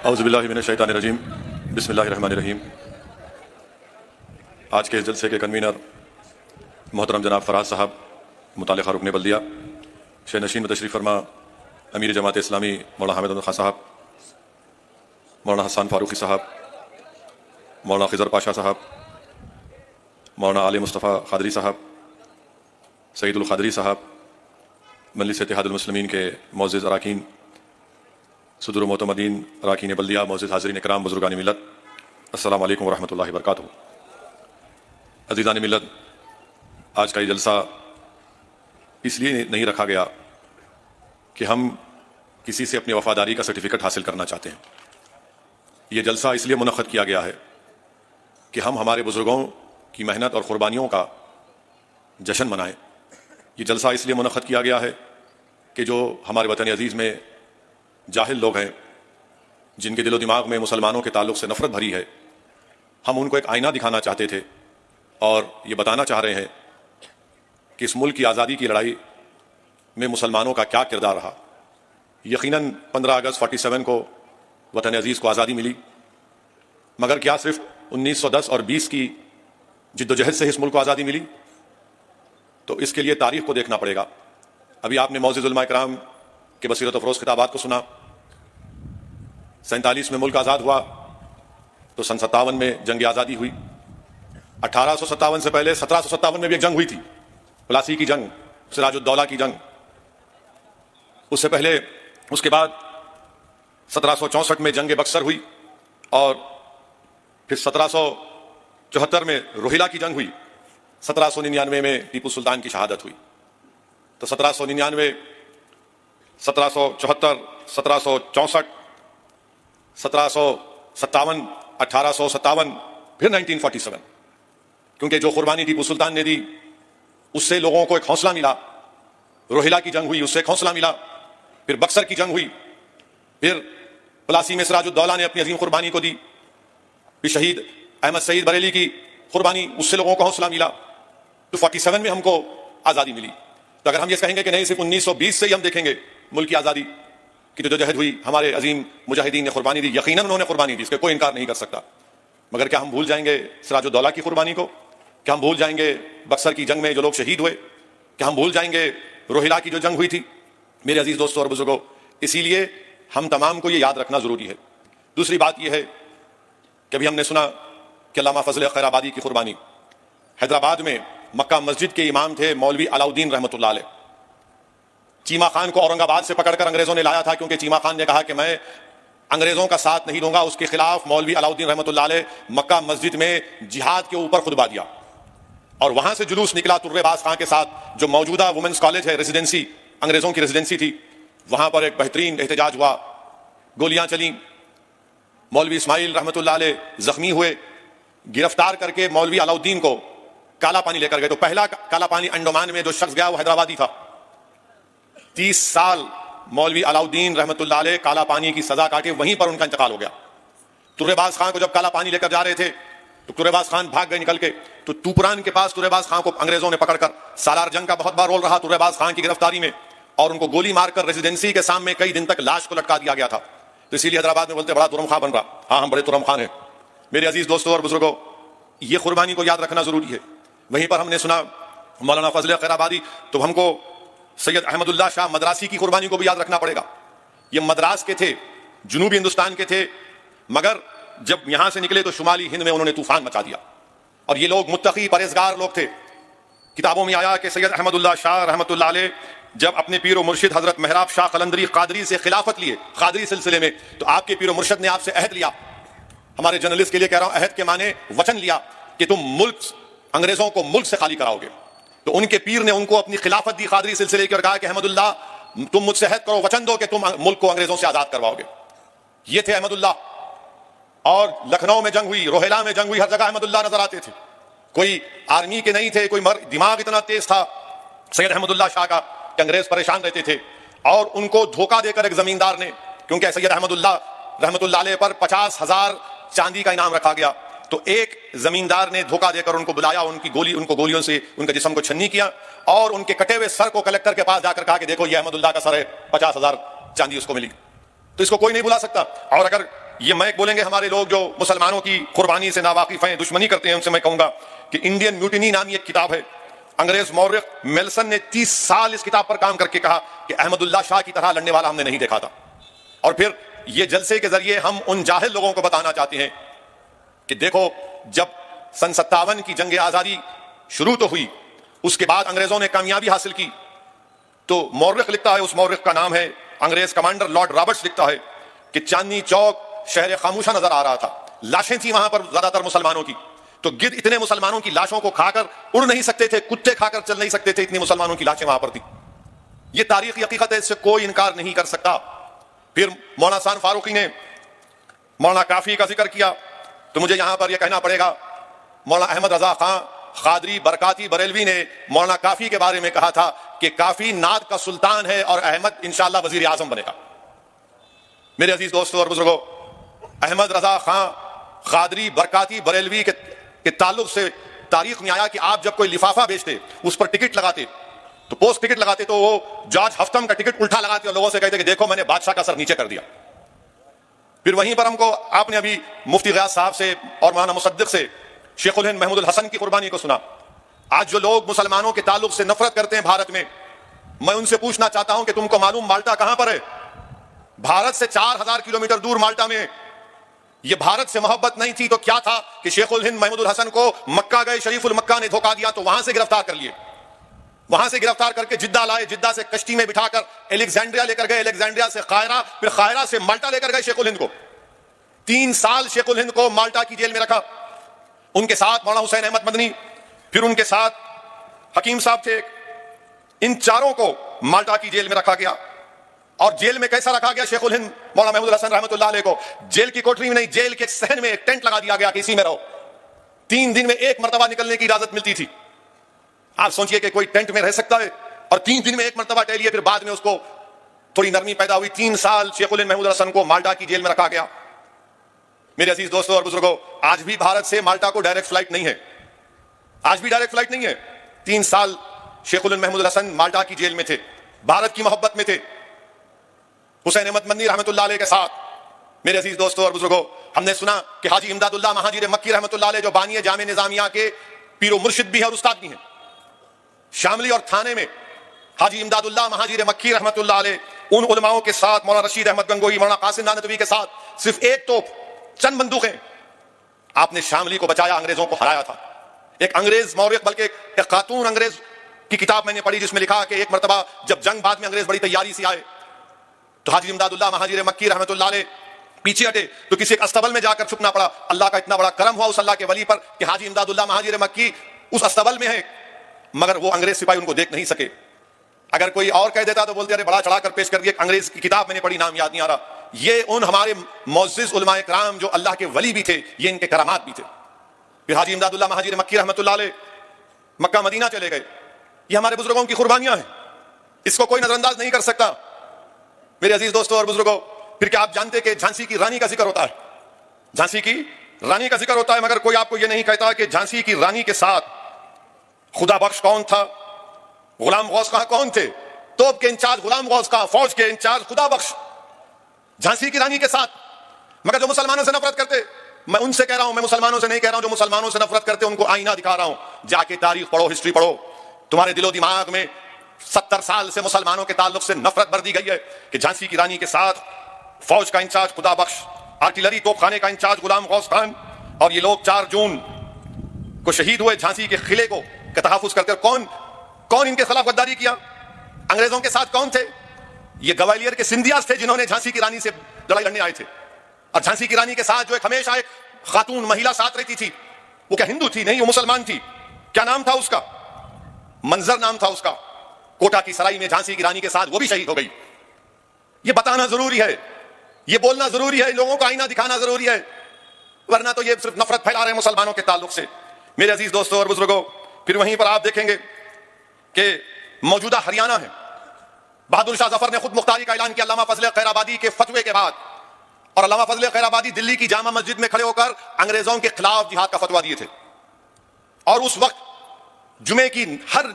औज़ुबिल्लाहि मिनश्शैतानिर्रजीम बिस्मिल्लाहिर्रहमानिर्रहीम। आज के इस जलसे के कन्वीनर मोहतरम जनाब फराज साहब, मुतालिका रुकने बल्दिया, शेख नशीन में तशरीफ़ फरमा अमीर जमात इस्लामी मौलाना हामिद खान साहब, मौलाना हसन फारूकी साहब, मौलाना खिज़र पाशा साहब, मौलाना आले मुस्तफ़ा क़ादरी साहब, सईदुल क़ादरी साहब, मजलिस इत्तेहादुल मुस्लिमीन के मोअज़्ज़िज़ अराकीन, सदर मोतमदीन अराकीन बल्दिया, मोअज़्ज़िज़ हाज़रीन इकराम, बुज़ुर्गान मिल्लत, अस्सलामु अलैकुम वरहमतुल्लाहि वबरकातुहू। अज़ीज़ान मिल्लत, आज का ये जलसा इसलिए नहीं रखा गया कि हम किसी से अपनी वफ़ादारी का सर्टिफिकेट हासिल करना चाहते हैं। ये जलसा इसलिए मुनक़्क़द किया गया है कि हम हमारे बुज़ुर्गों की मेहनत और क़ुरबानियों का जश्न मनाएं। ये जलसा इसलिए मुनक़्क़द किया गया है कि जो हमारे वतन अज़ीज़ में जाहिल लोग हैं, जिनके दिलो दिमाग में मुसलमानों के ताल्लुक़ से नफ़रत भरी है, हम उनको एक आईना दिखाना चाहते थे और ये बताना चाह रहे हैं कि इस मुल्क की आज़ादी की लड़ाई में मुसलमानों का क्या किरदार रहा। यकीनन 15 अगस्त 47 को वतन अज़ीज़ को आज़ादी मिली, मगर क्या सिर्फ 1910 और 20 की जिद्दोजहद से इस मुल्क को आज़ादी मिली? तो इसके लिए तारीख़ को देखना पड़ेगा। अभी आपने मौज़िज़ उलमा इकराम के बसीरत अफ़रोज़ खिताबात को सुना। 47 में मुल्क आज़ाद हुआ तो सन 57 में जंग आज़ादी हुई। 1857 से पहले 1757 में भी एक जंग हुई थी, प्लासी की जंग, सिराजुद्दौला की जंग। उससे पहले उसके बाद 1764 में जंग बक्सर हुई और फिर 1774 में रोहिला की जंग हुई। 1799 में टीपू सुल्तान की शहादत हुई। तो 1799, 1774, 1764, 1757, 1857, फिर 1947, क्योंकि जो कुर्बानी टीपू सुल्तान ने दी उससे लोगों को एक हौसला मिला। रोहिला की जंग हुई, उससे एक हौसला मिला। फिर बक्सर की जंग हुई, फिर प्लासी में सिराजुद्दौला ने अपनी अजीम कुर्बानी को दी। फिर शहीद अहमद सईद बरेली की कुर्बानी, उससे लोगों को हौसला मिला। तो 47 में हमको आज़ादी मिली। तो अगर हम ये कहेंगे कि नहीं, सिर्फ 1920 से ही हम देखेंगे मुल्क की आज़ादी की जो जहद हुई, हमारे अजीम मुजाहिदीन ने कुर्बानी दी, यकीनन उन्होंने कुर्बानी दी, इसका कोई इनकार नहीं कर सकता। मगर क्या हम भूल जाएंगे सिराजुद्दौला की कुर्बानी को? क्या हम भूल जाएंगे बक्सर की जंग में जो लोग शहीद हुए? क्या हम भूल जाएंगे रोहिला की जो जंग हुई थी? मेरे अजीज दोस्तों और बुजुर्गों, इसीलिए हम तमाम को ये याद रखना जरूरी है। दूसरी बात यह है कि अभी हमने सुना कि अल्लामा फजल खैराबादी की कुर्बानी। हैदराबाद में मक्का मस्जिद के इमाम थे मौलवी अलाउद्दीन रहमतुल्लाह अलैह। चीमा खान को औरंगाबाद से पकड़कर अंग्रेजों ने लाया था, क्योंकि चीमा खान ने कहा कि मैं अंग्रेजों का साथ नहीं दूंगा। उसके खिलाफ मौलवी अलाउद्दीन रहमतुल्लाह अलैह मक्का मस्जिद में जिहाद के ऊपर खुतबा दिया और वहां से जुलूस निकला तुर्रेबाज खां के साथ। जो मौजूदा वुमेन्स कॉलेज है, रेजिडेंसी, अंग्रेजों की रेजिडेंसी थी, वहां पर एक बेहतरीन एहतजाज हुआ, गोलियां चली, मौलवी इस्माइल रहमतुल्लाह अलैह जख्मी हुए। गिरफ्तार करके मौलवी अलाउद्दीन को काला पानी लेकर गए। तो पहला काला पानी अंडमान में जो शख्स गया वो हैदराबादी था। 30 साल मौलवी अलाउद्दीन रहमतुल्लाह अलैह काला पानी की सजा काटे, वहीं पर उनका इंतकाल हो गया। तुर्रेबाज खां को जब काला पानी लेकर जा रहे थे तो तुर्रेबाज खान भाग गए निकल के। तो तूपरान के पास तुर्रेबाज खान को अंग्रेजों ने पकड़कर, सालार जंग का बहुत बड़ा रोल रहा तुर्रेबाज खान की गिरफ्तारी में, और उनको गोली मारकर रेजिडेंसी के सामने कई दिन तक लाश को लटका दिया गया था। तो इसीलिए हैदराबाद में बोलते बड़ा तुरम खां बन रहा। हाँ, हम बड़े तुरम खान हैं। मेरे अजीज दोस्तों और बुजुर्गों, ये कुर्बानी को याद रखना जरूरी है। वहीं पर हमने सुना मौलाना फजल खैराबादी, तो हमको सैयद अहमदुल्लाह शाह मद्रासी की कुर्बानी को भी याद रखना पड़ेगा। ये मद्रास के थे, जुनूबी हिंदुस्तान के थे, मगर जब यहां से निकले तो शुमाली हिंद में उन्होंने तूफान मचा दिया। और ये लोग मुत्तकी परहेजगार लोग थे। किताबों में आया कि सैयद अहमदुल्लाह शाह रहमतुल्लाह अलैह जब अपने पीर और मुर्शिद हजरत मेहराब शाह कलंदरी कादरी से खिलाफत लिए, कादरी सिलसिले में, तो आपके पीर और मुर्शिद ने आपसे अहद लिया। हमारे जर्नलिस्ट के लिए कह रहा हूं, अहद के माने वचन लिया कि तुम मुल्क, अंग्रेजों को मुल्क से खाली कराओगे। तो उनके पीर ने उनको अपनी खिलाफत दी कादरी सिलसिले की और कहा कि अहमदुल्लाह, तुम मुझसे अहद करो, वचन दो कि तुम मुल्क को अंग्रेजों से आजाद करवाओगे। ये थे अहमदुल्लाह। और लखनऊ में जंग हुई, रोहिला में जंग हुई, हर जगह अहमदुल्लाह नजर आते थे। कोई आर्मी के नहीं थे, कोई दिमाग इतना तेज था सैयद अहमदुल्लाह शाह का कि अंग्रेज परेशान रहते थे। और उनको धोखा देकर एक जमींदार ने, क्योंकि सैयद अहमदुल्लाह रहमतुल्लाह अलैह पर 50,000 चांदी का इनाम रखा गया, तो एक जमींदार ने धोखा देकर उनको बुलाया, उनको गोलियों से उनके जिस्म को छन्नी किया और उनके कटे हुए सर को कलेक्टर के पास जाकर कहा कि देखो ये अहमदुल्लाह का सर है, 50,000 चांदी उसको मिली। तो इसको कोई नहीं बुला सकता। और अगर ये मैं बोलेंगे हमारे लोग जो मुसलमानों की कुर्बानी से नावाकिफ हैं, दुश्मनी करते हैं, उनसे मैं कहूंगा कि इंडियन म्यूटिनी नामी एक किताब है, अंग्रेज मौर्रिख मेल्सन ने 30 साल इस किताब पर काम करके कहा कि अहमदुल्ला शाह की तरह लड़ने वाला हमने नहीं देखा था। और फिर ये जलसे के जरिए हम उन जाहिल लोगों को बताना चाहते हैं कि देखो, जब सन 57 की जंग आजादी शुरू तो हुई, उसके बाद अंग्रेजों ने कामयाबी हासिल की, तो मौर्रिख लिखता है, उस मौर्रिख का नाम है अंग्रेज कमांडर लॉर्ड रॉबर्ट्स, लिखता है कि चांदनी चौक शहर खामोशा नजर आ रहा था, लाशें थी वहां पर ज्यादातर मुसलमानों की, तो गिद्ध इतने मुसलमानों की लाशों को खाकर उड़ नहीं सकते थे, कुत्ते खाकर चल नहीं सकते थे, इतनी मुसलमानों की लाशें वहां पर थी। ये तारीखी हकीकत है, इससे कोई इनकार नहीं कर सकता। फिर मौलाना सान फारूकी ने मौलाना काफी का जिक्र किया, तो मुझे यहां पर यह कहना पड़ेगा, मौलाना अहमद रजा खां खादरी बरकाती बरेलवी ने मौलाना काफी के बारे में कहा था कि काफी नाद का सुल्तान है और अहमद इंशाअल्लाह वजीर आजम बनेगा। मेरे अजीज दोस्तों और बुजुर्गों, अहमद रजा खां खादरी बरकाती बरेलवी के ताल्लुक से तारीख में आया कि आप जब कोई लिफाफा बेचते, उस पर टिकट लगाते, तो पोस्ट टिकट लगाते, तो वो जॉर्ज हफ्तम का टिकट उल्टा लगाते और लोगों से कहते कि देखो मैंने बादशाह का सर नीचे कर दिया। फिर वहीं पर हमको आपने अभी मुफ्ती गयास साहब से और मौलाना मुसद्दिक से शेखुल हिंद महमूद हसन की कुर्बानी को सुना। आज जो लोग मुसलमानों के ताल्लुक से नफरत करते हैं भारत में, मैं उनसे पूछना चाहता हूं कि तुमको मालूम माल्टा कहां पर है? भारत से 4000 किलोमीटर दूर माल्टा में। ये भारत से मोहब्बत नहीं थी तो क्या था कि शेखुल हिंद महमूद हसन को मक्का गए शरीफुल मक्का ने धोखा दिया, तो वहां से गिरफ्तार कर लिए, वहां से गिरफ्तार करके जिद्दा लाए, जिद्दा से कश्ती में बिठाकर एलेक्जेंड्रिया लेकर गए, एलेक्जेंड्रिया से कायरा, फिर कायरा से माल्टा लेकर गए शेखुल हिंद को। 3 साल शेखुल हिंद को माल्टा की जेल में रखा। उनके साथ मौलाना हुसैन अहमद मदनी, फिर उनके साथ हकीम साहब थे, इन चारों को माल्टा की जेल में रखा गया। और जेल में कैसा रखा गया शेखुल हिंद मौलाना महमूद हसन रहमतुल्लाह अलैह को? जेल की कोठरी में नहीं, जेल के सहन में एक टेंट लगा दिया गया कि इसी में रहो। 3 दिन में एक मरतबा निकलने की इजाजत मिलती थी। आप सोचिए कि कोई टेंट में रह सकता है और 3 दिन में एक मरतबा टहलिए, फिर बाद में उसको थोड़ी नरमी पैदा हुई। 3 साल शेखुल हिंद महमूद हसन को माल्टा की जेल में रखा गया। मेरे अजीज दोस्तों और बुजुर्गों, आज भी भारत से माल्टा को डायरेक्ट फ्लाइट नहीं है, आज भी डायरेक्ट फ्लाइट नहीं है। 3 साल शेखुल हिंद महमूद हसन माल्टा की जेल में थे, भारत की मोहब्बत में थे, हुसैन अहमद मदनी रहमतुल्लाह अलैह के साथ। मेरे अजीज दोस्तों और बुजुर्गों, हमने सुना कि हाजी इमदादुल्लाह महाजिर मक्की रहमतुल्लाह अलैह, जो बानी जामे निजामिया के पीरो मुर्शिद भी है और उस्ताद भी हैं, शामली और थाने में हाजी इमदादुल्लाह महाजिर मक्की रहमतुल्लाह अलैह उन उलमाओं के साथ, मौलाना रशीद अहमद गंगोही, मौलाना कासिम नानतवी के साथ, सिर्फ एक तोप, चंद बंदूकें, आपने शामली को बचाया, अंग्रेजों को हराया था। एक अंग्रेज मौर्रिख, बल्कि एक खातून अंग्रेज की किताब मैंने पढ़ी जिसमें लिखा कि एक मरतबा जब जंग बाद में अंग्रेज बड़ी तैयारी से आए, तो हाजी इमदादुल्लाह महाजिर मक्की रहमतुल्लाह अलैह पीछे हटे, तो किसी एक अस्तबल में जाकर छुपना पड़ा। अल्लाह का इतना बड़ा करम हुआ उस अल्लाह के वली पर कि हाजी इमदादुल्लाह महाजिर मक्की उस अस्तबल में है, मगर वो अंग्रेज सिपाही उनको देख नहीं सके। अगर कोई और कह देता तो बोलते अरे बड़ा चढ़ाकर पेश कर दिया। अंग्रेज की किताब मैंने पढ़ी, नाम याद नहीं आ रहा। ये उन हमारे मुअज़्ज़िज़ उलमाए किराम जो अल्लाह के वली भी थे, ये इनके करामात भी थे। फिर हाजी इमदादुल्लाह महाजिर मक्की रहमतुल्लाह अलैह मक्का मदीना चले गए। ये हमारे बुजुर्गों की कुर्बानियां हैं, इसको कोई नजरअंदाज नहीं कर सकता। मेरे अजीज दोस्तों और बुजुर्गों, फिर क्या आप जानते कि झांसी की रानी का जिक्र होता है? झांसी की रानी का जिक्र होता है, मगर कोई आपको यह नहीं कहता कि झांसी की रानी के साथ खुदा बख्श कौन था, गुलाम गौस खां कौन थे? तोप के इंचार्ज गुलाम गौस खां, फौज के इंचार्ज खुदा बख्श, झांसी की रानी के साथ। मगर जो मुसलमानों से नफरत करते, मैं उनसे कह रहा हूं, मैं मुसलमानों से नहीं कह रहा हूं, जो मुसलमानों से नफरत करते उनको आईना दिखा रहा हूं। जाके तारीख पढ़ो, हिस्ट्री पढ़ो, तुम्हारे दिलो दिमाग में 70 साल से मुसलमानों के ताल्लुक से नफरत भर दी गई है कि झांसी की रानी के साथ फौज का इंचार्ज खुदा बख्श, आर्टिलरी तोपखाने का इंचार्ज गुलाम गौस खान, और ये लोग 4 जून को शहीद हुए झांसी के किले को तहफ़्फ़ुज़ करते। कौन कौन इनके खिलाफ गद्दारी किया? अंग्रेजों के साथ कौन थे? ये ग्वालियर के सिंधियास थे जिन्होंने झांसी की रानी से लड़ाई लड़ने आए थे। और झांसी की रानी के साथ जो एक हमेशा एक खातून महिला साथ रहती थी, वो क्या हिंदू थी? नहीं, वो मुसलमान थी। क्या नाम था उसका? मंजर नाम था उसका। कोटा की सराई में झांसी की रानी के साथ वो भी शहीद हो गई। ये बताना जरूरी है, ये बोलना जरूरी है, लोगों को आईना दिखाना जरूरी है, वरना तो ये सिर्फ नफरत फैला रहे हैं मुसलमानों के ताल्लुक से। मेरे अजीज दोस्तों और बुजुर्गों, फिर वहीं पर आप देखेंगे कि मौजूदा हरियाणा है, बहादुर शाह जफर ने खुद मुख्तारी का ऐलान किया अल्लामा फजल खैराबादी के फतवे के बाद। और अल्लामा फजल खैराबादी दिल्ली की जामा मस्जिद में खड़े होकर अंग्रेजों के खिलाफ जिहाद का फतवा दिए थे। और उस वक्त जुमे की हर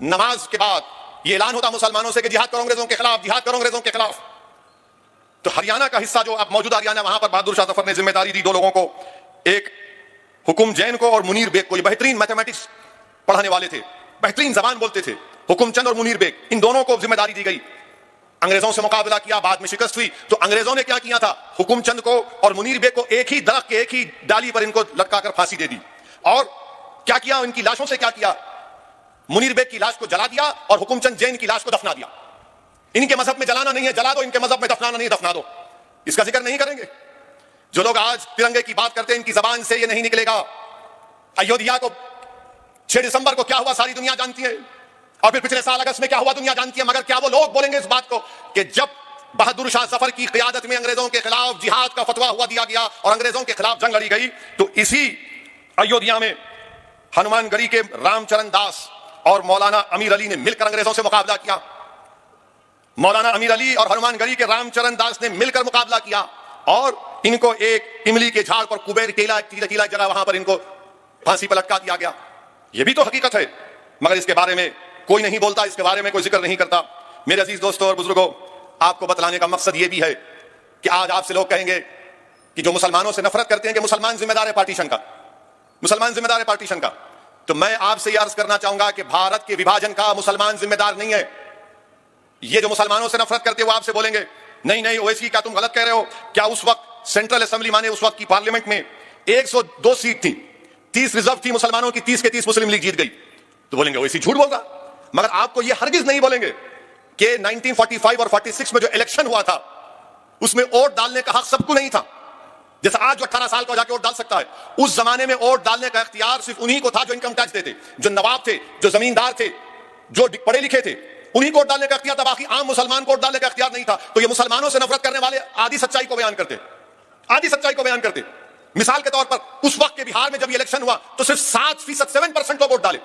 नमाज के बाद ये ऐलान होता मुसलमानों से कि जिहाद करो अंग्रेजों के खिलाफ, जिहाद करो अंग्रेजों के खिलाफ। तो हरियाणा का हिस्सा जो अब मौजूदा हरियाणा, वहां पर बहादुर शाह जफर ने जिम्मेदारी दी दो लोगों को, एक हुकुम जैन को और मुनीर बेग को। ये बेहतरीन मैथमेटिक्स पढ़ाने वाले थे, बेहतरीन जबान बोलते थे। हुकुम चंद और मुनीर बेग, इन दोनों को जिम्मेदारी दी गई। अंग्रेजों से मुकाबला किया, बाद में शिकस्त हुई। तो अंग्रेजों ने क्या किया था, हुकुम चंद को और मुनीर बेग को एक ही दरख्त के एक ही डाली पर इनको लटकाकर फांसी दे दी। और क्या किया, इनकी लाशों से क्या किया, मुनीर बेग की लाश को जला दिया और हुकुम चंद जैन की लाश को दफना दिया। इनके मजहब में जलाना नहीं है, जला दो, इनके मजहब में दफनाना नहीं, दफना दो। इसका जिक्र नहीं करेंगे। जो लोग आज तिरंगे की बात करते हैं, इनकी जबान से ये नहीं निकलेगा। अयोध्या को 6 दिसंबर को क्या हुआ सारी दुनिया जानती है, और फिर पिछले साल अगस्त में क्या हुआ दुनिया जानती है। मगर क्या वो लोग बोलेंगे इस बात को कि जब बहादुर शाह जफर की क़ियादत में अंग्रेजों के खिलाफ जिहाद का फतवा हुआ दिया गया और अंग्रेजों के खिलाफ जंग लड़ी गई, तो इसी अयोध्या में हनुमानगढ़ी के रामचरण दास और मौलाना अमीर अली ने मिलकर अंग्रेजों से मुकाबला किया। मौलाना अमीर अली और हनुमानगढ़ी के रामचरण दास ने मिलकर मुकाबला किया और इनको एक इमली के झाड़ पर, कुबेर टीला जगह, वहां पर इनको फांसी पर लटका दिया गया। यह भी तो हकीकत है, मगर इसके बारे में कोई नहीं बोलता, इसके बारे में कोई जिक्र नहीं करता। मेरे अजीज दोस्तों और बुजुर्गों, आपको बतलाने का मकसद यह भी है कि आज आपसे लोग कहेंगे कि जो मुसलमानों से नफरत करते हैं कि मुसलमान जिम्मेदार है पार्टीशन का, मुसलमान जिम्मेदार है पार्टीशन का। तो मैं आपसे यह अर्ज करना चाहूंगा कि भारत के विभाजन का मुसलमान जिम्मेदार नहीं है। ये जो मुसलमानों से नफरत करते हैं वो आपसे बोलेंगे नहीं नहीं ओवैसी, क्या तुम गलत कह रहे हो, क्या उस वक्त सेंट्रल असेंबली माने उस वक्त की पार्लियामेंट में 102 सीट थी, 30 रिजर्व थी मुसलमानों की, 30 के 30 मुस्लिम लीग जीत गई। तो बोलेंगे ओवैसी झूठ बोल रहा। मगर आपको यह हरगिज नहीं बोलेंगे कि 1945 और 46 में जो इलेक्शन हुआ था उसमें वोट डालने का हक सबको नहीं था। जैसा आज जो 18 साल का जाके वोट डाल सकता है, उस जमाने में वोट डालने का इख्तियार सिर्फ उन्हीं को था जो इनकम टैक्स देते, जो नवाब थे, जो जमींदार थे, जो पढ़े लिखे थे, उन्हीं को वोट डालने का इख्तियार था। बाकी आम मुसलमान को वोट डालने का इख्तियार नहीं था। तो ये मुसलमानों से नफरत करने वाले आधी सच्चाई को बयान करते, आधी सच्चाई को बयान करते। मिसाल के तौर पर उस वक्त के बिहार में जब इलेक्शन हुआ तो सिर्फ 7%, 7% लोग वोट डाले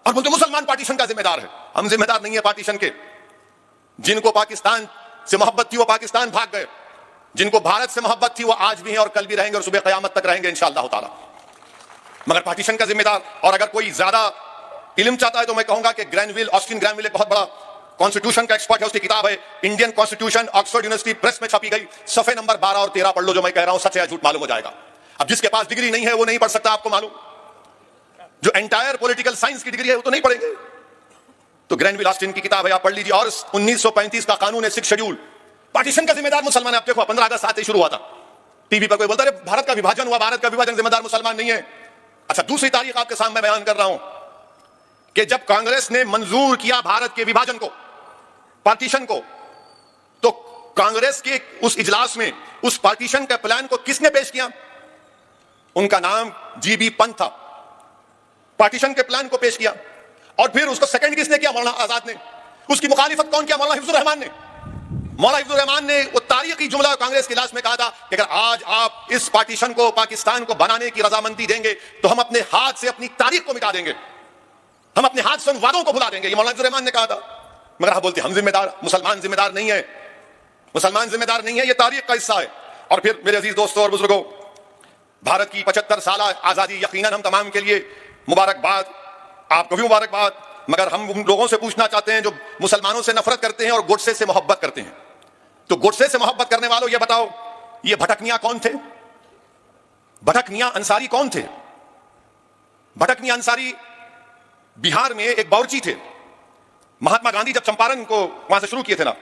और बोलते मुसलमान पार्टीशन का जिम्मेदार है। हम जिम्मेदार नहीं है पार्टीशन के। जिनको पाकिस्तान से मोहब्बत थी वो पाकिस्तान भाग गए, जिनको भारत से मोहब्बत थी वो आज भी हैं और कल भी रहेंगे और सुबह क़यामत तक रहेंगे इंशाअल्लाह ताला। मगर पार्टीशन का जिम्मेदार, और अगर कोई ज्यादा इल्म चाहता है तो मैं कहूंगा कि ग्रैनविल, ऑस्टिन ग्रैनविल एक बहुत बड़ा कॉन्स्टिट्यूशन का एक्सपर्ट है। उसकी किताब है Indian constitution, Oxford university press में छपी गई। सफे नंबर 12 और 13 पढ़ लो, जो मैं कह रहा हूं सच है या झूठ मालूम हो जाएगा। अब जिसके पास डिग्री नहीं है वो नहीं पढ़ सकता, आपको मालूम। जो एंटायर पॉलिटिकल साइंस की डिग्री है वो तो नहीं पढ़ेंगे। तो ग्रैनविल ऑस्टिन की किताब है, आप पढ़ लीजिए। और 1935 का कानून है, 6 शेड्यूल, पार्टीशन का जिम्मेदार मुसलमान है। आप देखो 15 अगस्त आते शुरू हुआ था, टीवी पर कोई बोलता है भारत का विभाजन हुआ, भारत का विभाजन जिम्मेदार मुसलमान नहीं है। अच्छा, दूसरी तारीख आपके सामने बयान कर रहा हूं कि जब कांग्रेस ने मंजूर किया भारत के विभाजन को, पार्टीशन को, तो कांग्रेस के उस इजलास में उस पार्टीशन के प्लान को किसने पेश किया? उनका नाम जीबी पंत था। पार्टीशन के प्लान को पेश किया और फिर उसको सेकंड किसने किया? मौलाना आजाद ने। उसकी मुखालिफत कौन किया? मौलाना हिफ्जुर रहमान ने। मौलाना हिफ्जुर रहमान ने वो तारीखी जुमला कांग्रेस के इजलास में कहा था कि अगर आज आप इस पार्टीशन को, पाकिस्तान को बनाने की रजामंदी देंगे तो हम अपने हाथ से अपनी तारीख को मिटा देंगे, हम अपने हाथ से उन वादों को भुला देंगे। ये मौलाना हिफ्जुर रहमान ने कहा था। मगर आप बोलते हम जिम्मेदार, मुसलमान जिम्मेदार नहीं है, मुसलमान जिम्मेदार नहीं है, ये तारीख का हिस्सा है। और फिर मेरे अजीज दोस्तों और बुजुर्गों, भारत की 75 साल आजादी यकीनन हम तमाम के लिए मुबारकबाद, आपको भी मुबारकबाद। मगर हम उन लोगों से पूछना चाहते हैं जो मुसलमानों से नफरत करते हैं और गोडसे से मोहब्बत करते हैं। तो गोडसे से मोहब्बत करने वालों, ये बताओ, ये भटक मियां कौन थे? भटक मियां अंसारी कौन थे? भटक मियां अंसारी बिहार में एक बावर्ची थे। महात्मा गांधी जब चंपारण को वहां से शुरू किए थे ना,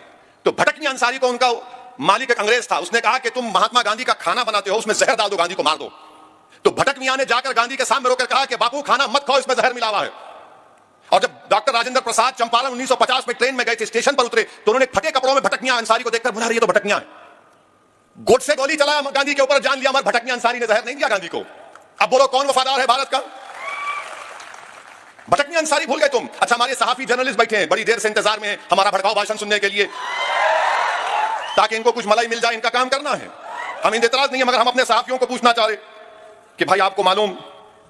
तो भटक मियां अंसारी को उनका मालिक एक अंग्रेज था। उसने कहा कि तुम महात्मा गांधी का खाना बनाते हो, उसमें जहर डाल दो, गांधी को मार दो। तो भटक मियां ने जाकर गांधी के सामने रोकर कहा कि बापू खाना मत खाओ, इसमें जहर मिला हुआ है। और जब डॉक्टर राजेंद्र प्रसाद चंपारण 1950 में ट्रेन में गए थे, स्टेशन पर उतरे तो उन्होंने फटे कपड़ों में भटक मियां अंसारी को देखकर बोला, ये तो भटक मियां है। गोडसे गोली चलाया गांधी के ऊपर, जान लिया मगर भटक मियां अंसारी ने जहर नहीं दिया गांधी को। अब बोलो कौन वफादार है भारत का? भटक मियां अंसारी भूल गए तुम। अच्छा, हमारे सहाफी जर्नलिस्ट बैठे हैं, बड़ी देर से इंतजार में हैं हमारा भड़काऊ भाषण सुनने के लिए, ताकि इनको कुछ मलाई मिल जाए, इनका काम करना है। हम इन एतराज नहीं है, मगर हम अपने सहाफियों को पूछना चाह रहे कि भाई आपको मालूम,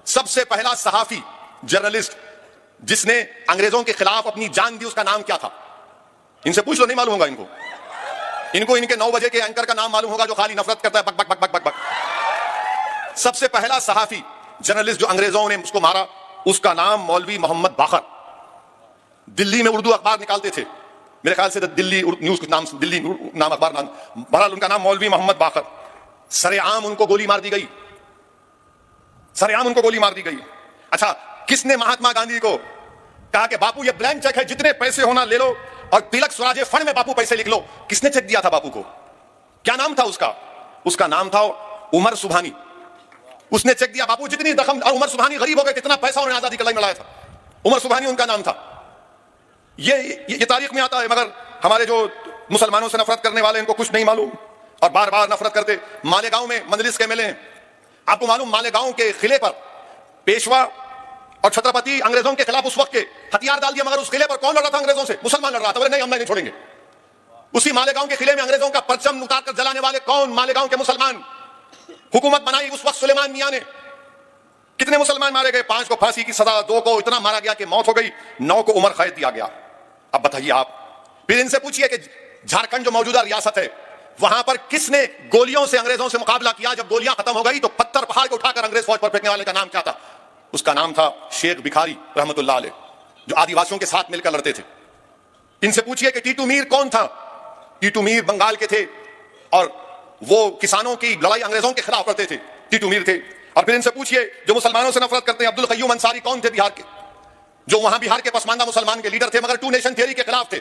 सबसे पहला सहाफी जर्नलिस्ट जिसने अंग्रेजों के खिलाफ अपनी जान दी, उसका नाम क्या था? इनसे पूछ लो, नहीं मालूम होगा इनको। इनको इनके 9 बजे के एंकर का नाम मालूम होगा जो खाली नफरत करता है, बक बक बक बक बक बक। सबसे पहला सहाफी जर्नलिस्ट जो अंग्रेजों ने उसको मारा, उसका नाम मौलवी मोहम्मद बाखर। दिल्ली में उर्दू अखबार निकालते थे, मेरे ख्याल से दिल्ली न्यूज नाम, दिल्ली नाम अखबार नाम, बहरहाल उनका नाम मौलवी मोहम्मद बाकर, सरेआम उनको गोली मार दी गई, सरेआम उनको गोली मार दी गई। अच्छा, किसने महात्मा गांधी को कहा कि बापू ये ब्लैंक चेक है, जितने पैसे होना ले लो और तिलक स्वराज फंड में बापू पैसे लिख लो? किसने चेक दिया था बापू को? क्या नाम था उसका? उसका नाम था उमर सुबहानी। उसने चेक दिया बापू जितनी रकम, और उमर सुबहानी गरीब हो गए, कितना पैसा उन्होंने आजादी की लड़ाई में लाया था। उमर सुबहानी उनका नाम था। ये तारीख में आता है, मगर हमारे जो मुसलमानों से नफरत करने वाले इनको कुछ नहीं मालूम और बार बार नफरत करते। मालेगांव में मंजलिस के एमएलए हैं, आपको मालूम मालेगांव के किले पर पेशवा और छत्रपति अंग्रेजों के खिलाफ उस वक्त के हथियार डाल दिया, मगर उस किले पर कौन लड़ रहा था अंग्रेजों से? मुसलमान लड़ रहा था। बोले नहीं, हम नहीं छोड़ेंगे। उसी मालेगांव के किले में अंग्रेजों का परचम उतार कर जलाने वाले कौन? मालेगांव के मुसलमान। हुकूमत बनाई उस वक्त सुलेमान मियां ने। कितने मुसलमान मारे गए? 5 को फांसी की सजा, 2 को इतना मारा गया कि मौत हो गई, 9 को उम्र कैद दिया गया। अब बताइए आप, फिर इनसे पूछिए कि झारखंड जो मौजूदा रियासत है, वहां पर किसने गोलियों से अंग्रेजों से मुकाबला किया? जब गोलियां खत्म हो गई तो पत्थर पहाड़ को उठाकर अंग्रेज फौज पर फेंकने वाले का नाम क्या था? उसका नाम था शेख भिखारी रहमतुल्लाह अलैह, जो आदिवासियों के साथ मिलकर लड़ते थे। इनसे पूछिए कि टीटू मीर कौन था? टीटू मीर बंगाल के थे और वो किसानों की लड़ाई अंग्रेजों के खिलाफ करते थे, टीटू मीर थे। और फिर इनसे पूछिए जो मुसलमानों से नफरत करते हैं, अब्दुल कय्यूम अंसारी कौन थे? बिहार के, जो वहां बिहार के पसमानदा मुसलमान के लीडर थे, मगर 2 नेशन थियरी के खिलाफ थे,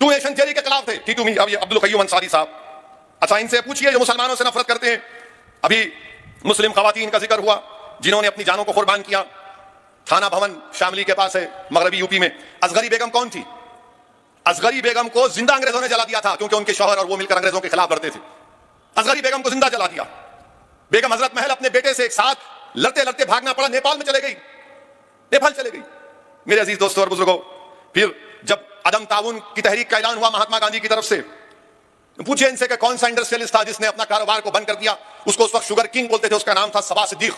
2 नेशन थियरी के खिलाफ थे टीटू मीर, अब ये अब्दुल कय्यूम अंसारी साहब। अच्छा, इनसे पूछिए जो मुसलमानों से नफरत करते हैं, अभी मुस्लिम खवातीन का जिक्र हुआ जिन्होंने अपनी जानों को कुर्बान किया। थाना भवन शामली के पास है, मगरबी यूपी में। असगरी बेगम कौन थी? असगरी बेगम को जिंदा अंग्रेजों ने जला दिया था, क्योंकि उनके शौहर और वो मिलकर अंग्रेजों के खिलाफ लड़ते थे। असगरी बेगम को जिंदा जला दिया। बेगम हजरत महल अपने बेटे से एक साथ लड़ते लड़ते भागना पड़ा, नेपाल में चले गई, नेपाल चले गई। मेरे अजीज दोस्तों और बुजुर्गों, फिर जब अदम ताउन की तहरीक का ऐलान हुआ महात्मा गांधी की तरफ से, पूछिए इनसे कि कौन सा इंडस्ट्रियलिस्ट था जिसने अपना कारोबार को बंद कर दिया? उसको उस वक्त शुगर किंग बोलते थे, उसका नाम था सबा सिद्दीक।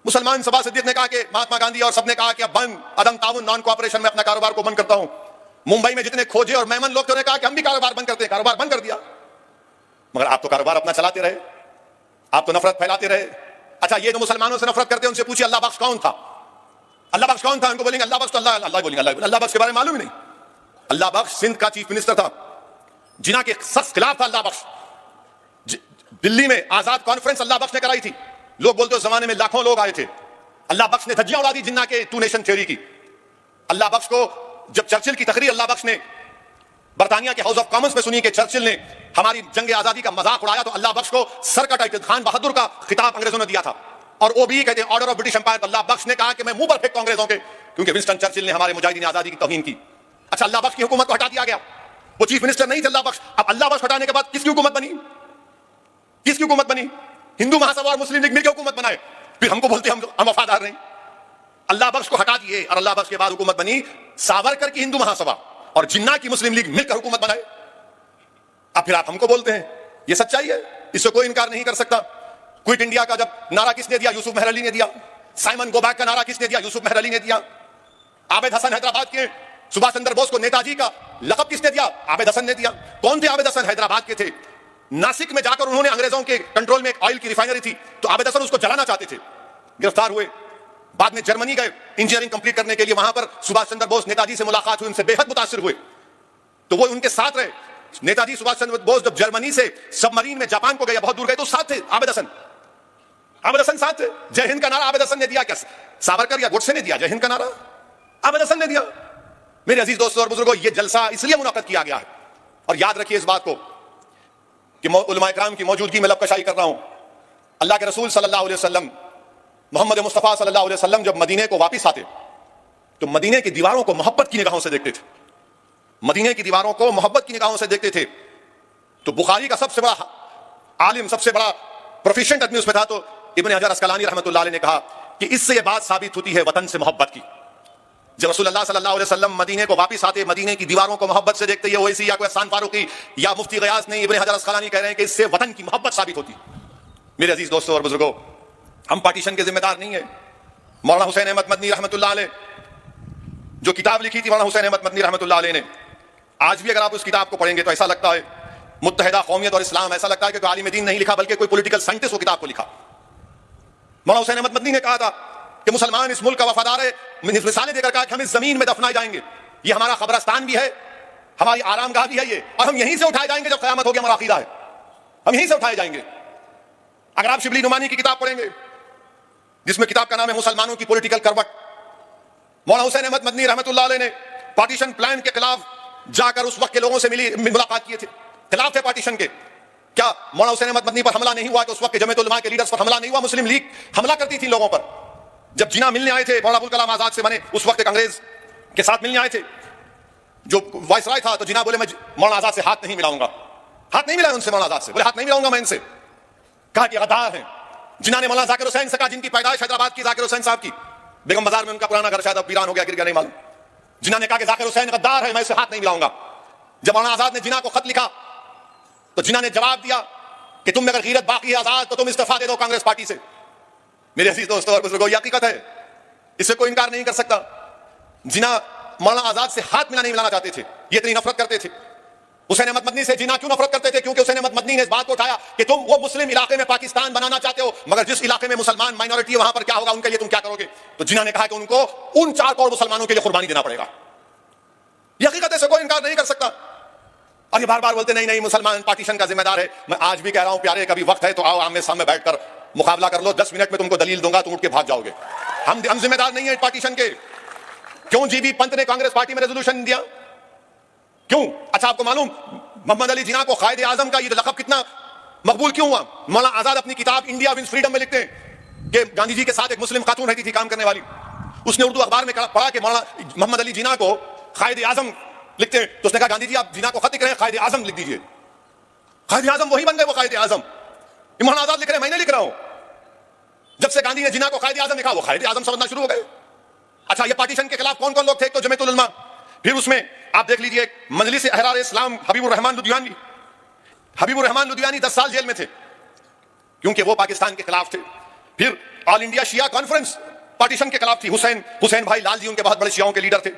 मुसलमान सबा सिद्दीक ने कहा कि महात्मा गांधी और सबने कहा कि अब बंद, अदम ताउन नॉन कोऑपरेशन में अपना कारोबार को बंद करता हूं। मुंबई में जितने खोजे और मेमन लोग थे उन्होंने कहा कि हम भी कारोबार बंद करते हैं, कारोबार बंद कर दिया। मगर आप तो कारोबार अपना चलाते रहे, आप तो नफरत फैलाते रहे। अच्छा, ये जो मुसलमानों से नफरत करते हैं उनसे पूछिए अल्लाह बख्श कौन था? अल्लाह बख्श कौन था? उनको बोलेंगे अल्लाह बख्श तो अल्लाह, अल्लाह बोलेंगे अल्लाह, अल्लाह बख्श के बारे में मालूम ही नहीं। अल्लाह बख्श सिंध का चीफ मिनिस्टर था, जिन्ना के सख्त खिलाफ था अल्लाह बख्श। दिल्ली में आजाद कॉन्फ्रेंस अल्लाह बख्श ने कराई थी, लोग बोलते उस जमाने में लाखों लोग आए थे। अल्लाह बख्श ने धज्जियां उड़ा दी जिन्ना के 2 नेशन थ्योरी की। अल्लाह बख्श को जब चर्चिल की तकरीर अल्लाह बख्श ने बरतानिया के हाउस ऑफ कॉमन्स में सुनी कि चर्चिल ने हमारी जंग आजादी का मजाक उड़ाया, तो अल्लाह बख्श को सर का टाइटल खान बहादुर का खिताब अंग्रेजों ने दिया था। और वो भी कहते हैं ऑर्डर ऑफ ब्रिटिश एम्पायर। अल्लाह बख्श ने कहा कि मैं मुंह पर फेंकता हूं अंग्रेजों के, क्योंकि विंस्टन चर्चिल ने हमारे मुजाहिदीन आजादी की तौहीन की। अच्छा, अल्लाह बख्श की हुकूमत को हटा दिया गया, वो चीफ मिनिस्टर नहीं थे अल्लाह बख्श। अब अल्लाह बख्श हटाने के बाद किसकी हुकूमत बनी? किसकी हुकूमत बनी? हिंदू महासभा और मुस्लिम लीग मिलकर हुकूमत बनाए, फिर हमको बोलते हम वफादार नहीं। अल्लाह बख्श को हटा दिए और अल्लाह बख्श के बाद हुकूमत बनी सावरकर की हिंदू महासभा और जिन्ना की मुस्लिम लीग मिलकर हुकूमत बनाए। अब फिर आप हमको बोलते हैं, यह सच्चाई है, इससे कोई इनकार नहीं कर सकता। क्विट इंडिया का जब नारा किसने दिया? यूसुफ मेहर अली ने दिया। साइमन गो बैक का नारा किसने दिया? यूसुफ मेहर अली ने दिया। आबिद हसन हैदराबाद के सुभाष चंद्र बोस को नेताजी का लक़ब किसने दिया? आबिद हसन ने दिया। कौन थे आबिद हसन? हैदराबाद के थे। नासिक में जाकर उन्होंने अंग्रेजों के कंट्रोल में एक ऑयल की रिफाइनरी थी, तो आबिद हसन उसको जलाना चाहते थे, गिरफ्तार हुए। बाद में जर्मनी गए इंजीनियरिंग कंप्लीट करने के लिए, वहां पर सुभाष चंद्र बोस नेताजी से मुलाकात हुई, उनसे बेहद मुतासिर हुए, तो वो उनके साथ रहे। नेताजी सुभाष चंद्र बोस जब जर्मनी से सबमरीन में जापान को गए, बहुत दूर गए, तो साथ थे आबिद हसन। आबिद हसन साथ थे। जय हिंद का नारा आबिद हसन ने दिया। क्या सावरकर या गोडसे ने दिया जय हिंद का नारा? आबिद हसन ने दिया। मेरे अजीज दोस्तों और बुजुर्गों, ये जलसा इसलिए मुनाकिद किया गया है, और याद रखिए इस बात को कि उलमाए किराम की मौजूदगी में लबकशाई कर रहा हूं। अल्लाह के रसूल सल्लल्लाहु अलैहि वसल्लम, मोहम्मद मुस्तफ़ा सल्लल्लाहु अलैहि वसल्लम जब मदीने को वापस आते तो मदीने की दीवारों को मोहब्बत की निगाहों से देखते थे। मदीने की दीवारों को मोहब्बत की निगाहों से देखते थे। तो बुखारी का सबसे बड़ा आलिम, सबसे बड़ा प्रोफिशिएंट आदमी उसमें था, तो इब्न हजर अस्कलानी रहमतुल्लाह अलैह ने कहा कि इससे यह बात साबित होती है वतन से मोहब्बत की। जब रसूलुल्लाह सल्लल्लाहु अलैहि वसल्लम मदीने को वापस आते, मदीने की दीवारों को मोहब्बत से देखते, ये ओवैसी या कोई हसन फारूकी या मुफ्ती गयास नहीं, इब्न हजर अस्कलानी कह रहे हैं कि इससे वतन की मोहब्बत साबित होती। मेरे अजीज दोस्तों और बुजुर्गों, हम पार्टीशन के जिम्मेदार नहीं है। मौलाना हुसैन अहमद मदनी रहमतुल्लाह अलैह जो किताब लिखी थी मौलाना हुसैन अहमद मदनी रहमतुल्लाह अलैह ने, आज भी अगर आप उस किताब को पढ़ेंगे तो ऐसा लगता है मुत्तहिदा कौमियत और इस्लाम, ऐसा लगता है कि कोई आलिम दीन नहीं लिखा बल्कि कोई पॉलिटिकल साइंटिस्ट वो किताब को लिखा। मौलाना हुसैन अहमद मदनी ने कहा था कि मुसलमान इस मुल्क का वफादार है, मिसालें देकर कहा कि हम इस जमीन में दफनाए जाएंगे, ये हमारा कब्रस्तान भी है, हमारी आरामगाह भी है ये, और हम यहीं से उठाए जाएंगे जब क़यामत होगी। हमारा अकीदा है, हम यहीं से उठाए जाएंगे। अगर आप शिबली नुमानी की किताब पढ़ेंगे, जिसमें किताब का नाम है मुसलमानों की पॉलिटिकल करवट, मौलाना हुसैन अहमद मदनी रहमतुल्लाह अलैह ने पार्टीशन प्लान के खिलाफ जाकर उस वक्त के लोगों से मुलाकात किए थे, खिलाफ थे पार्टीशन के। क्या मौलाना हुसैन अहमद मदनी पर हमला नहीं हुआ? कि उस वक्त के जमीयत उलमा के लीडर्स पर हमला नहीं हुआ? मुस्लिम लीग हमला करती थी लोगों पर। जब जिन्ना मिलने आए थे मौलाना अबुल कलाम आजाद से, मैंने उस वक्त एक अंग्रेज के साथ मिलने आए थे जो वाइसराय था, तो जिन्ना बोले मैं मौलाना आजाद से हाथ नहीं मिलाऊंगा। हाथ नहीं मिलाया उनसे, मौलाना आजाद से बोले हाथ नहीं मिलाऊंगा मैं इनसे। कहा कि गद्दार हैं। जिन्ना ने मौलाना जाकिर हुसैन से कहा, जिनकी पैदाइश हैदराबाद की, जाकिर हुसैन साहब की, बेगम बाजार में उनका पुराना घर शायद अब वीरान हो गया, गिर गया, नहीं मालूम। जिन्ना ने कहा कि जाकिर हुसैन गद्दार है, मैं इसे हाथ नहीं मिलाऊंगा। जब मौलाना आजाद ने जिन्ना को खत लिखा तो जिन्ना ने जवाब दिया कि तुम में अगर गीरत बाकी है आजाद, तो तुम इस्तीफा दे दो कांग्रेस पार्टी से। मेरे अजीज दोस्तों और बुजुर्गों, ये हकीकत है, इससे कोई इनकार नहीं कर सकता। जिन्ना मौलाना आजाद से हाथ मिला नहीं मिलाना चाहते थे, ये इतनी नफरत करते थे। हुसैन अहमद मदनी से जिन्ना क्यों नफरत करते थे? क्योंकि हुसैन अहमद मदनी ने इस बात को उठाया कि तुम वो मुस्लिम इलाके में पाकिस्तान बनाना चाहते हो, मगर जिस इलाके में मुसलमान माइनॉरिटी है वहां पर क्या होगा, उनके लिए तुम क्या करोगे? तो जिन्ना ने कहा कि उनको उन 4 करोड़ मुसलमानों के लिए कुर्बानी देना पड़ेगा। यह हकीकत है, से कोई इनकार नहीं कर सकता। और ये बार बार बोलते नहीं नहीं मुसलमान पार्टीशन का जिम्मेदार है। मैं आज भी कह रहा हूं प्यारे, कभी वक्त है तो आओ आमने सामने बैठकर मुकाबला कर लो। 10 मिनट में तुमको दलील दूंगा, तुम उठ के भाग जाओगे। हम जिम्मेदार नहीं है पार्टीशन के। क्यों जीबी पंत ने कांग्रेस पार्टी में रेजोल्यूशन दिया? क्यों? अच्छा, आपको मालूम मोहम्मद अली जिन्ना को कायदे आजम का ये लक़ब कितना मकबूल क्यों हुआ? मौलाना आजाद अपनी किताब इंडिया विंस फ्रीडम में लिखते हैं कि गांधी जी के साथ एक मुस्लिम खातून रहती थी काम करने वाली। उसने उर्दू अखबार में पढ़ा कि मौलाना मोहम्मद अली जिन्ना को कायदे आजम लिखते हैं, तो उसने कहा गांधी जी आप जिन्ना को खत लिख रहे हैं, कायदे आजम लिख दीजिए। कायदे आजम वही बन गए, वो कायदे आजम। मौलाना आजाद लिख रहे हैं, मैं नहीं लिख रहा हूं। जब से गांधी ने जिन्ना को कायदे आजम लिखा, वो कायदे आजम समझना शुरू हो गए। अच्छा, ये पार्टीशन के खिलाफ कौन कौन लोग थे? तो जमीयत उलमा, फिर उसमें आप देख लीजिए मजलिस अहरार इस्लाम हबीबुर रहमान लुधियानी। हबीबुर रहमान लुधियानी 10 साल जेल में थे क्योंकि वो पाकिस्तान के खिलाफ थे। फिर ऑल इंडिया शिया कॉन्फ्रेंस पार्टीशन के खिलाफ थी। हुसैन भाई लाल जी उनके बहुत बड़े शियाओं के लीडर थे।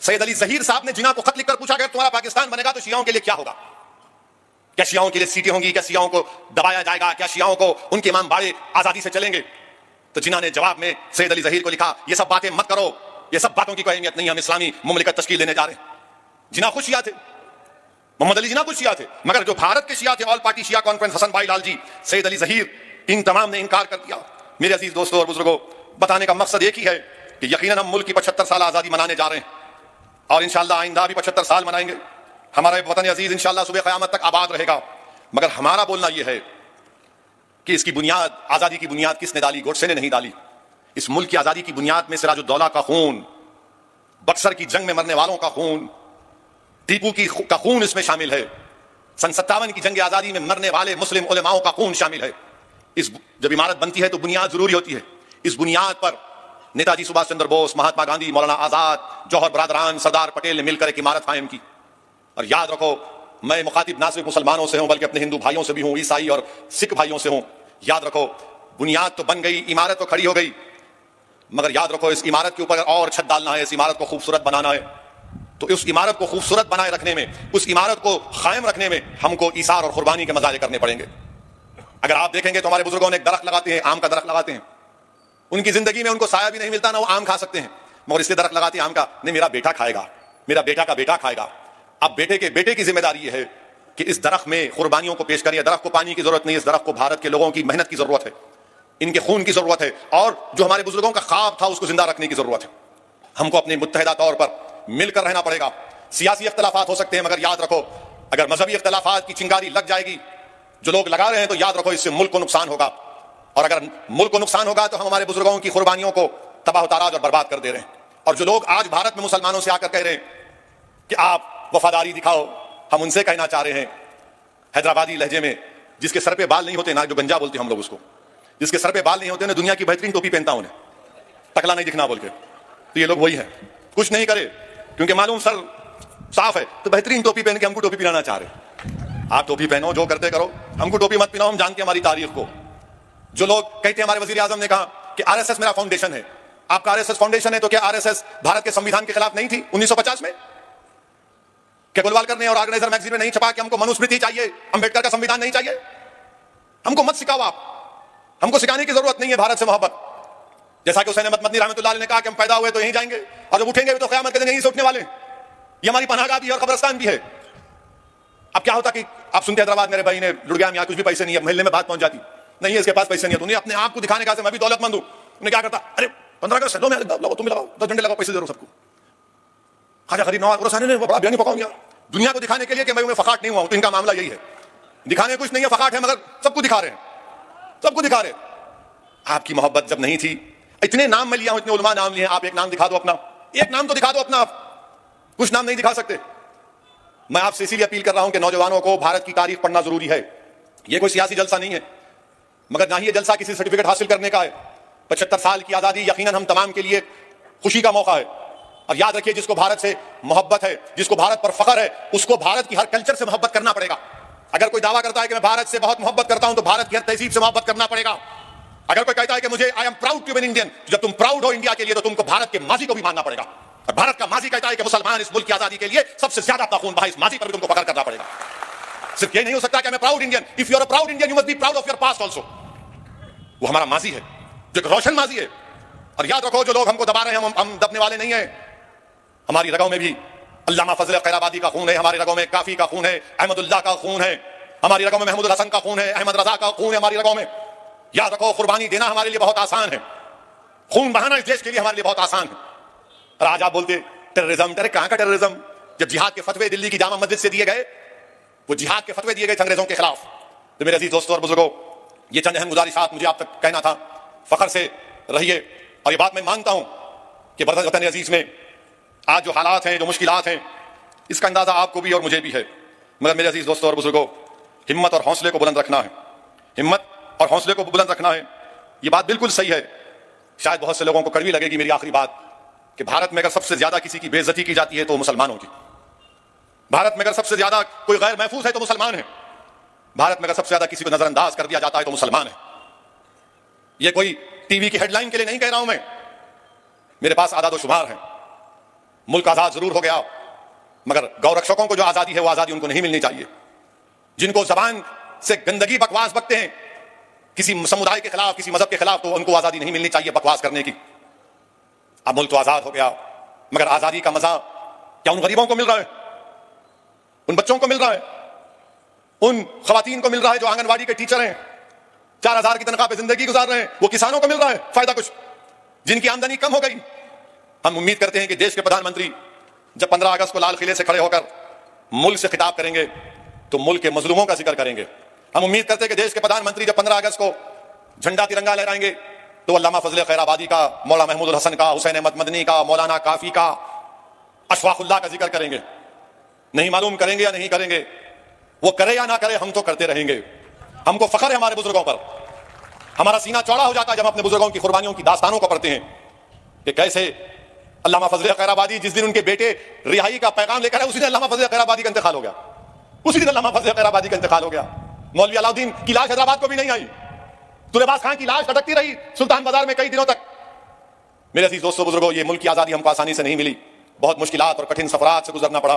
सैयद अली जहीर साहब ने जिन्ना को खत लिखकर पूछा, अगर तुम्हारा पाकिस्तान बनेगा तो शियाओं के लिए क्या होगा? क्या शियाओं के लिए सीटें होंगी? क्या शियाओं को दबाया जाएगा? क्या शियाओं को उनके इमाम बाड़े आजादी से चलेंगे? तो जिन्ना ने जवाब में सैयद अली जहीर को लिखा, ये सब बातें मत करो, ये सब बातों की कोई अहमियत नहीं, हम इस्लामी मुमलिकत तश्कील देने जा रहे हैं। जिन्ना खुद शिया थे, मोहम्मद अली जिन्ना खुद शिया थे, मगर जो भारत के शिया थे, ऑल पार्टी शिया कॉन्फ्रेंस, हसन भाई लाल जी, सैयद अली जहीर, इन तमाम ने इनकार कर दिया। मेरे अजीज दोस्तों और बुजुर्गों, बताने का मकसद एक ही है कि यकीनन हम मुल्क की 75 साल आजादी मनाने जा रहे हैं और इंशाअल्लाह आइंदा भी 75 साल मनाएंगे। हमारा वतन अजीज इंशाअल्लाह सुबह क़यामत तक आबाद रहेगा। मगर हमारा बोलना यह है कि इसकी बुनियाद, आजादी की बुनियाद किसने डाली? गोडसे ने नहीं डाली। इस मुल्क की आजादी की बुनियाद में सिराजुद्दौला का खून, बक्सर की जंग में मरने वालों का खून, टीपू का खून इसमें शामिल है, सन 57 की जंग आजादी में मरने वाले मुस्लिम उलेमाओं का खून शामिल है। इस जब इमारत बनती है तो बुनियाद जरूरी होती है। इस बुनियाद पर नेताजी सुभाष चंद्र बोस, महात्मा गांधी, मौलाना आजाद, जौहर बरादरान, सरदार पटेल ने मिलकर एक इमारत कायम की। और याद रखो, मैं मुखातिब ना सिर्फ मुसलमानों से हूं बल्कि अपने हिंदू भाइयों से भी हूं, ईसाई और सिख भाइयों से हूं। याद रखो, बुनियाद तो बन गई, इमारत तो खड़ी हो गई, मगर याद रखो इस इमारत के ऊपर और छत डालना है, इस इमारत को खूबसूरत बनाना है। तो उस इमारत को खूबसूरत बनाए रखने में, उस इमारत को कायम रखने में हमको ईसार और कुर्बानी के मजाजे करने पड़ेंगे। अगर आप देखेंगे तो हमारे बुजुर्गों ने एक दरख्त लगाते हैं, आम का दरख्त लगाते हैं, उनकी जिंदगी में उनको साया भी नहीं मिलता, ना वो आम खा सकते हैं, मगर इसलिए दरख्त लगाते हैं आम का, नहीं मेरा बेटा खाएगा, मेरा बेटा का बेटा खाएगा। अब बेटे के बेटे की जिम्मेदारी यह है कि इस दरख्त में कुर्बानियों को पेश करिए। दरख्त को पानी की जरूरत नहीं, इस दरख्त को भारत के लोगों की मेहनत की जरूरत है, इनके खून की जरूरत है, और जो हमारे बुजुर्गों का ख्वाब था उसको जिंदा रखने की जरूरत है। हमको अपने मुत्तहिदा तौर पर मिलकर रहना पड़ेगा। सियासी इख्तलाफात हो सकते हैं, मगर याद रखो अगर मजहबी इख्तलाफात की चिंगारी लग जाएगी, जो लोग लगा रहे हैं, तो याद रखो इससे मुल्क को नुकसान होगा। और अगर मुल्क को नुकसान होगा तो हम हमारे बुजुर्गों की कुर्बानियों को तबाह ताराज और बर्बाद कर दे रहे हैं। और जो लोग आज भारत में मुसलमानों से आकर कह रहे हैं कि आप वफादारी दिखाओ, हम उनसे कहना चाह रहे हैं हैदराबादी लहजे में, जिसके सर पे बाल नहीं होते ना, जो गंजा बोलते हैं हम लोग उसको, जिसके सर पे बाल नहीं होते ना, दुनिया की बेहतरीन टोपी पहनता उन्हें, टकला नहीं दिखना बोल के, तो ये लोग वही है, कुछ नहीं करे क्योंकि मालूम सर साफ है, तो बेहतरीन टोपी पहन के हमको टोपी पिलाना चाह रहे। आप टोपी पहनो, जो करते करो, हमको टोपी मत पिलाओ, हम जानते हैं हमारी तारीख को। जो लोग कहते हैं हमारे वजीर आजम ने कहा कि आरएसएस मेरा फाउंडेशन है, आपका आरएसएस फाउंडेशन है, तो क्या आरएसएस भारत के संविधान के खिलाफ नहीं थी 1950 में? क्या गोलवालकर ने और ऑर्गेनाइजर मैगजीन में नहीं छपा कि हमको मनुस्मृति चाहिए, अंबेडकर का संविधान नहीं चाहिए? हमको मत सिखाओ आप, हमको सिखाने की जरूरत नहीं है भारत से मोहब्बत। जैसा कि हुसैन अहमद मदनी रहमतुल्लाह अलैह ने कहा कि हम पैदा हुए तो यहीं जाएंगे और जब उठेंगे भी तो क़यामत के दिन यहीं से उठने वाले। ये हमारी पनाहगाह भी है और कब्रिस्तान भी है। अब क्या होता कि आप सुनते हैदराबाद मेरे भाई ने लुट गया, यहाँ कुछ भी पैसे नहीं है, महल्ले में बात पहुंच जाती नहीं है इसके पास पैसे नहीं है, तूने अपने आप को दिखाने का मैं भी दौलतमंद हूं। उन्हें क्या करता, अरे 15 अगस्त लो, मैं लगाओ, तुम लगाओ, 10 झंडे लगाओ, पैसे दे रहा हूं सबको। खाजा गरीब नवाज रसानी ने बड़ा बयानी पकाऊंगा दुनिया को दिखाने के लिए कि मैं फकाट नहीं हुआ हूं। तो इनका मामला यही है, दिखाने कुछ नहीं है, फकाट है, मगर सबको दिखा रहे हैं, सबको दिखा रहे। आपकी मोहब्बत जब नहीं थी, इतने नाम मैं लिया हूं, इतने उलमा नाम लिए, आप एक नाम दिखा दो अपना, एक नाम तो दिखा दो अपना, कुछ नाम नहीं दिखा सकते। मैं आपसे इसीलिए अपील कर रहा हूं कि नौजवानों को भारत की तारीख पढ़ना जरूरी है। यह कोई सियासी जलसा नहीं है, मगर ना ही यह जलसा किसी सर्टिफिकेट हासिल करने का है। 75 साल की आजादी यकीनन हम तमाम के लिए खुशी का मौका है। और याद रखिए, जिसको भारत से मोहब्बत है, जिसको भारत पर फख्र है, उसको भारत की हर कल्चर से मोहब्बत करना पड़ेगा। अगर कोई दावा करता है कि मैं भारत से बहुत मोहब्बत करता हूं, तो भारत की हर तहजीब से मोहब्बत करना पड़ेगा। अगर कोई कहता है कि मुझे I am proud to be Indian, तो जब तुम प्राउड हो इंडिया के लिए, तो तुमको भारत के माजी को भी मानना पड़ेगा। और भारत का माजी कहता है कि मुसलमान इस मुल्क की आजादी के लिए सबसे ज्यादा अपना खून बहा, इस माजी पर भी तुमको फख्र करना पड़ेगा। सिर्फ ये नहीं हो सकता कि मैं proud Indian, if you are a proud Indian, you must be proud of your past also. वो हमारा माजी है, जो एक रोशन माजी है। और याद रखो, जो लोग हमको दबा रहे हैं, हम दबने वाले नहीं है। हमारी रगों में भी अल्लामा फजल खैराबादी का खून है, हमारी रगों में काफी का खून है, अहमदुल्लाह का खून है, हमारी रगों में महमूद हसन का खून है, अहमद रजा का खून है हमारी रगों में। याद रखो, कुर्बानी देना हमारे लिए बहुत आसान है, खून बहाना इस देश के लिए हमारे लिए बहुत आसान है। और आज आप बोलते टेररिज्म, अरे कहां का टेररिज्म? जब जिहाद के फतवे दिल्ली की जामा मस्जिद से दिए गए, वो जिहाद के फतवे दिए गए अंग्रेजों के खिलाफ। तो मेरे अजीज दोस्तों और बुजुर्गों, ये चंद अहम गुजारिशात मुझे आप तक कहना था। फख्र से रहिए। और ये बात मैं मानता हूं कि वतन अजीज में आज जो हालात हैं, जो मुश्किलात हैं, इसका अंदाजा आपको भी और मुझे भी है। मगर मेरे अजीज दोस्तों और बुजुर्गों, हिम्मत और हौसले को बुलंद रखना है, हिम्मत और हौसले को बुलंद रखना है। ये बात बिल्कुल सही है। शायद बहुत से लोगों को कड़वी लगेगी मेरी आखिरी बात, कि भारत में अगर सबसे ज्यादा किसी की बेइज्जती की जाती है तो मुसलमानों की। भारत में अगर सबसे ज्यादा कोई गैर महफूज है तो मुसलमान है। भारत में अगर सबसे ज्यादा किसी को नजरअंदाज कर दिया जाता है तो मुसलमान है। यह कोई टीवी की हेडलाइन के लिए नहीं कह रहा हूं मैं, मेरे पास आदाद शुमार है। मुल्क आजाद जरूर हो गया, मगर गौरक्षकों को जो आजादी है वो आजादी उनको नहीं मिलनी चाहिए। जिनको जबान से गंदगी बकवास बकते हैं किसी समुदाय के खिलाफ, किसी मजहब के खिलाफ, तो उनको आजादी नहीं मिलनी चाहिए बकवास करने की। अब मुल्क तो आजाद हो गया, मगर आजादी का मजा क्या उन गरीबों को मिल रहा है, उन बच्चों को मिल रहा है, उन खवातीन को मिल रहा है जो आंगनवाड़ी के टीचर हैं, 4000 की तनख्वाह पे जिंदगी गुजार रहे हैं? वो किसानों को मिल रहा है फायदा कुछ, जिनकी आमदनी कम हो गई? हम उम्मीद करते हैं कि देश के प्रधानमंत्री जब 15 अगस्त को लाल किले से खड़े होकर मुल्क से खिताब करेंगे तो मुल्क के मजलूमों का जिक्र करेंगे। हम उम्मीद करते हैं कि देश के प्रधानमंत्री जब 15 अगस्त को झंडा तिरंगा लहराएंगे तो अल्लामा फजल खैराबादी का, मौलाना महमूद हसन का, हुसैन अहमद मदनी का, मौलाना काफी का, अशफाकुल्लाह का जिक्र करेंगे। नहीं मालूम करेंगे या नहीं करेंगे, वो करे या ना करे, हम तो करते रहेंगे। हमको फख्र है हमारे बुजुर्गों पर, हमारा सीना चौड़ा हो जाता है जब अपने बुजुर्गों की कुर्बानियों की दास्तानों को पढ़ते हैं कि कैसे अल्लामा फजल खैराबादी जिस दिन उनके बेटे रिहाई का पैगाम लेकर आए, उसी दिन अल्लामा फजल खैराबादी का इंतकाल हो गया, उसी दिन अल्लामा फजल खैराबादी का इंतकाल हो गया। मौलवी अलाउद्दीन की लाश हैदराबाद को भी नहीं आई, तुरेबाज खान की लाश अटकती रही सुल्तान बाजार में कई दिनों तक। मेरे अजीज दोस्तों बुजुर्गों, ये मुल्क की आजादी हमको आसानी से नहीं मिली, बहुत मुश्किलात और कठिन सफरात से गुजरना पड़ा।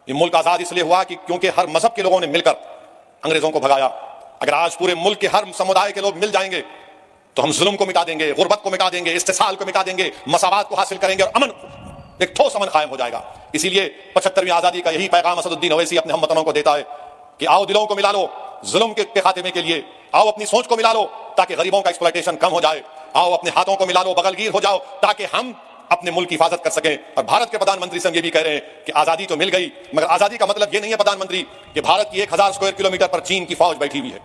ये मुल्क आजाद इसलिए हुआ कि क्योंकि हर मजहब के लोगों ने मिलकर अंग्रेजों को भगाया। अगर आज पूरे मुल्क के हर समुदाय के लोग मिल जाएंगे तो हम जुल्म को मिटा देंगे, गुर्बत को मिटा देंगे, इस्तिसाल को मिटा देंगे, मसावात को हासिल करेंगे और अमन, एक ठोस अमन कायम हो जाएगा। इसीलिए 75वीं आजादी का यही पैगाम असदुद्दीन ओवैसी अपने हमवतनों को देता है कि आओ दिलों को मिला लो जुल्म के खात्मे के लिए, आओ अपनी सोच को मिला लो ताकि गरीबों का एक्सप्लॉयटेशन कम हो जाए, आओ अपने हाथों को मिला लो, बगलगीर हो जाओ ताकि हम अपने मुल्क की हिफाजत कर सकें। और भारत के प्रधानमंत्री से हम ये भी कह रहे हैं कि आजादी तो मिल गई, मगर आजादी का मतलब ये नहीं है प्रधानमंत्री कि भारत की 1000 स्क्वायर किलोमीटर पर चीन की फौज बैठी हुई है।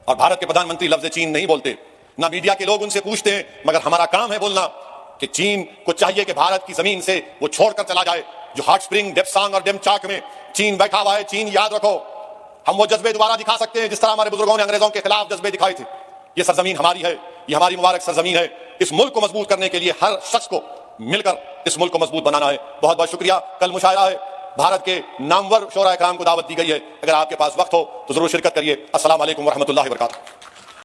और भारत के प्रधानमंत्री लफ्ज चीन नहीं बोलते, ना मीडिया के लोग उनसे पूछते हैं, मगर हमारा काम है बोलना कि चीन को चाहिए कि भारत की जमीन से वो छोड़कर चला जाए। जो हॉट स्प्रिंग, डेप्सांग और डेमचाक में चीन बैठा हुआ है, चीन याद रखो, हम वो जज्बे दोबारा दिखा सकते हैं जिस तरह हमारे बुजुर्गों ने अंग्रेजों के खिलाफ जज्बे दिखाए थे। ये सरजमीन हमारी है, ये हमारी मुबारक सरजमीन है। इस मुल्क को मजबूत करने के लिए हर शख्स को मिलकर इस मुल्क को मजबूत बनाना है। बहुत बहुत शुक्रिया। कल मुशायरा है, भारत के नामवर शोरा इकराम को दावत दी गई है, अगर आपके पास वक्त हो तो जरूर शिरकत करिए। अस्सलाम वालेकुम व रहमतुल्लाहि व बरकातुहू।